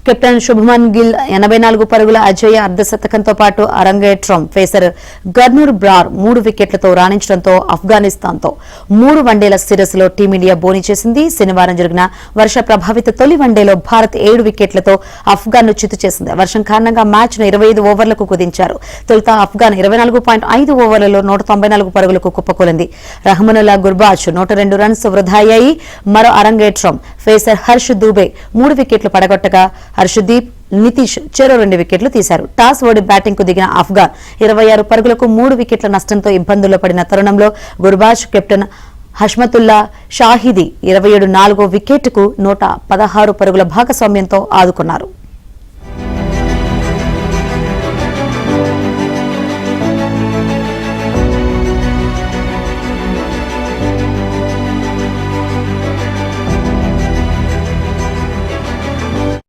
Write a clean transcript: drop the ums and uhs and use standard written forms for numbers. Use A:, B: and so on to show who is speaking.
A: Captain Shubman Gill 84 పరుగుల అజేయ అర్ధశతకంతో పాటు అరంగేట్రం పేసర్ గర్నూర్ బ్రార్ 3 వికెట్లతో రాణించడంతో ఆఫ్ఘనిస్తాన్తో 3 వన్డేల సిరీస్లో టీమిండియా బోని చేసింది. శనివారం జరిగిన వర్ష ప్రభావిత తొలి వన్డేలో భారత్ 7 వికెట్లతో ఆఫ్ఘన్ను చిత్తు చేసింది. వర్షం కారణంగా మ్యాచ్ను 25 ఓవర్లకు కుదించారు. తొలుత ఆఫ్ఘన్ 24.5 ఓవర్లలో 194 పరుగులకు కుప్పకూలింది. రహమనుల్లా గుర్బాజ్ 102 రన్స్ వృధా అయ్యాయి. మరో అరంగేట్రం పేసర్ హర్ష్ దూబే 3 వికెట్లు పడగొట్టగా హర్షదీప్, నితీష్ చెరో 2 వికెట్లు తీశారు. టాస్ ఓడి బ్యాటింగ్ కు దిగిన ఆఫ్ఘన్ 26 పరుగులకు 3 వికెట్ల నష్టంతో ఇబ్బందుల్లో పడిన తరుణంలో గుర్బాజ్, కెప్టెన్ హష్మతుల్లా షాహిదీ 27 4వ వికెట్కు 116 పరుగుల భాగస్వామ్యంతో ఆదుకున్నారు.